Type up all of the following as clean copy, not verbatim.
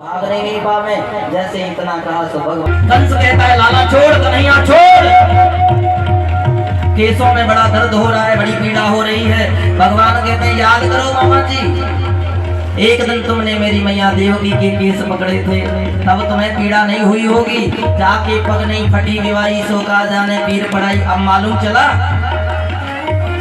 भाग नहीं पावे। जैसे इतना कहा सो भगवान कंस कहता है लाला छोड़ कन्हैया छोड़, केसों में बड़ा दर्द हो रहा है, बड़ी पीड़ा हो रही है। भगवान कहते हैं याद करो मामा जी, एक दिन तुमने मेरी मैया देवकी के केस पकड़े थे, तब तुम्हें पीड़ा नहीं हुई होगी। जाके पग नहीं फटी विवाही सो का जाने पीर पड़ाई। अब मालूम चला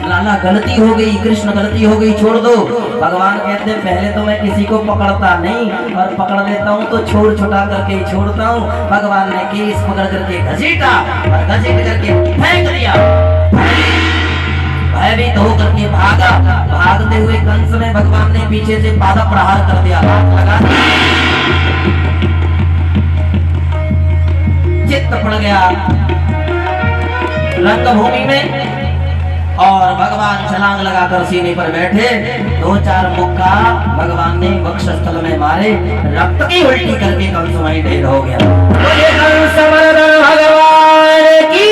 लाला गलती हो गई, कृष्ण गलती हो गई, छोड़ दो। भगवान कहते हैं पहले तो मैं किसी को पकड़ता नहीं, और पकड़ लेता हूँ तो छोड़ छुटा करके ही छोड़ता हूँ। भगवान ने केस पकड़ करके घसीटा और घसीट करके फेंक दिया। भयभीत होकर के भागा, भागते हुए कंस में भगवान ने पीछे से पादा प्रहार कर दिया, लगा चित्त पड़ गया रंगभूमि में, और भगवान छलांग लगाकर सीने पर बैठे। दो चार मुक्का भगवान ने वक्षस्थल में मारे, रक्त की उल्टी करके कंस वहीं ढेर हो गया। भगवान की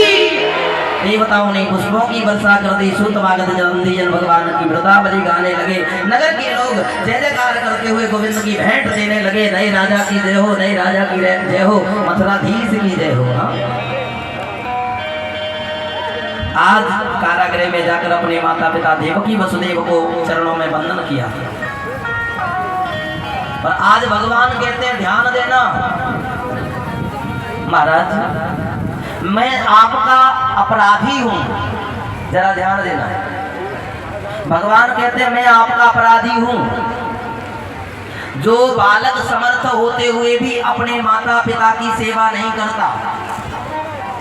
देवताओं ने पुष्पों की वर्षा कर दी, सूतवागत जन भगवान की वृंदावली गाने लगे। नगर के लोग जय जयकार करते हुए गोविंद की भेंट देने लगे। नए राजा की जय हो, नए राजा की जय हो, मथुराधीश की जय हो। आज कारागृह में जाकर अपने माता पिता देवकी वसुदेव को चरणों में वंदन किया, और आज भगवान कहते हैं ध्यान देना महाराज, मैं आपका अपराधी हूं, जरा ध्यान देना। भगवान कहते हैं मैं आपका अपराधी हूं, जो बालक समर्थ होते हुए भी अपने माता पिता की सेवा नहीं करता,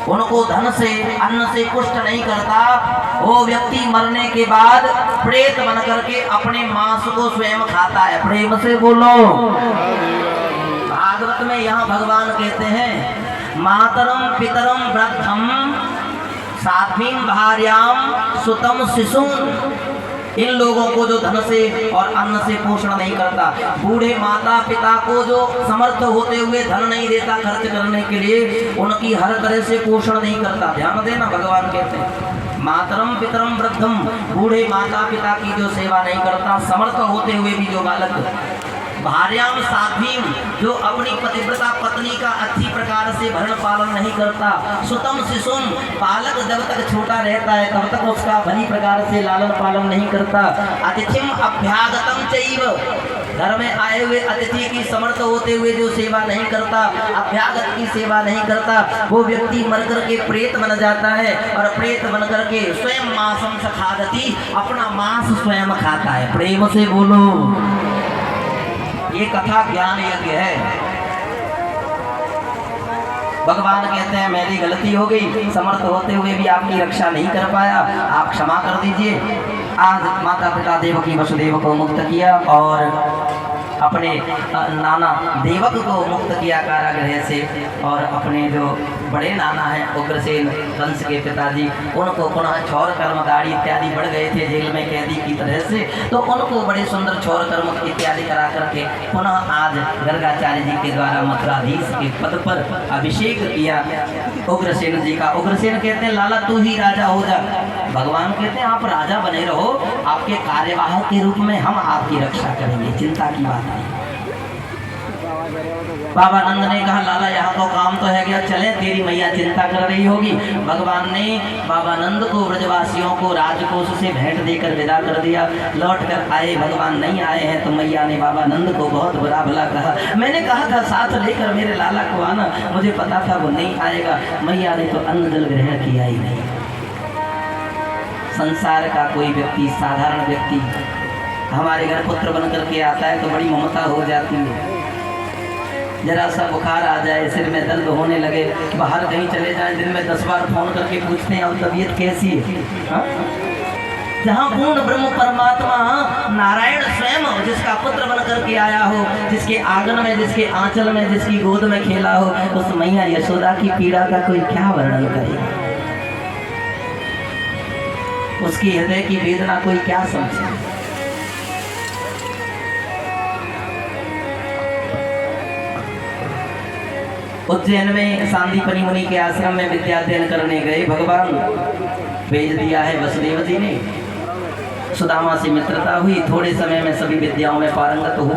उनको धन से अन्न से पुष्ट नहीं करता, वो व्यक्ति मरने के बाद प्रेत बन करके अपने मांस को स्वयं खाता है। प्रेम से बोलो। भागवत में यहाँ भगवान कहते हैं मातरम पितरम वृद्धम साध्वीं भार्याम सुतम शिशुम, इन लोगों को जो धन से और अन्न से पोषण नहीं करता, बूढ़े माता पिता को जो समर्थ होते हुए धन नहीं देता खर्च करने के लिए, उनकी हर तरह से पोषण नहीं करता। ध्यान देना, भगवान कहते हैं मातरम पितरम वृद्धम, बूढ़े माता पिता की जो सेवा नहीं करता, समर्थ होते हुए भी जो बालक, भार्याम साध्वीं, जो अपनी पतिव्रता पत्नी का अच्छी प्रकार से भरण पालन नहीं करता, सुतम शिशुम, बालक जब तक छोटा रहता है तब तक उसका भली प्रकार से लालन पालन नहीं करता, अतिथिम अभ्यागतम चैव, घर में आए हुए अतिथि की समर्थ होते हुए जो सेवा नहीं करता, अभ्यागत की सेवा नहीं करता, वो व्यक्ति मर करके प्रेत बन जाता है, और प्रेत बन करके स्वयं मांसम सखादति, अपना मांस स्वयं खाता है। प्रेम से बोलो। ये कथा ज्ञान यज्ञ है। भगवान कहते हैं मेरी गलती हो गई, समर्थ होते हुए भी आपकी रक्षा नहीं कर पाया, आप क्षमा कर दीजिए। आज माता पिता देवकी वसुदेव को मुक्त किया, और अपने नाना देवक को मुक्त किया कारागृह से, और अपने जो बड़े नाना हैं उग्रसेन कंस के पिताजी, उनको पुनः छौर कर्म दाढ़ी इत्यादि बढ़ गए थे जेल में कैदी की तरह से, तो उनको बड़े सुंदर छौर कर्म इत्यादि करा करके पुनः आज गर्गाचार्य जी के द्वारा मथुराधीश के पद पर अभिषेक किया उग्रसेन जी का। उग्रसेन कहते हैं लाला तू ही राजा हो जा। भगवान कहते हैं आप राजा बने रहो, आपके कार्यवाहक के रूप में हम आपकी रक्षा करेंगे, चिंता की बात नहीं। बाबा नंद ने कहा लाला यहाँ तो काम तो है गया, चले तेरी मैया चिंता कर रही होगी। भगवान ने बाबा नंद को ब्रजवासियों को राजकोष से भेंट देकर विदा कर दिया। लौट कर आए, भगवान नहीं आए हैं, तो मैया ने बाबा नंद को बहुत बुरा भला कहा। मैंने कहा था साथ लेकर मेरे लाला को आना, मुझे पता था वो नहीं आएगा। मैया ने तो अन्न जल ग्रहण किया ही नहीं। संसार का कोई व्यक्ति, साधारण व्यक्ति हमारे घर पुत्र बन करके आता है तो बड़ी ममता हो जाती है। जरा सा बुखार आ जाए, सिर में दर्द होने लगे, बाहर कहीं चले जाएं, दिन में 10 बार फोन करके पूछते हैं और तबीयत कैसी है। जहाँ पूर्ण ब्रह्म परमात्मा नारायण स्वयं जिसका पुत्र बन करके आया हो, जिसके आंगन में, जिसके आंचल में, जिसकी गोद में खेला हो, उस मैया यशोदा की पीड़ा का कोई क्या वर्णन करेगा, उसकी हृदय की वेदना कोई क्या समझे। उज्जैन में सांदीपनि मुनि के आश्रम में विद्याध्ययन करने गए। भगवान भेज दिया है वसुदेव जी ने। सुदामा से मित्रता हुई, थोड़े समय में सभी विद्याओं में पारंगत हुए।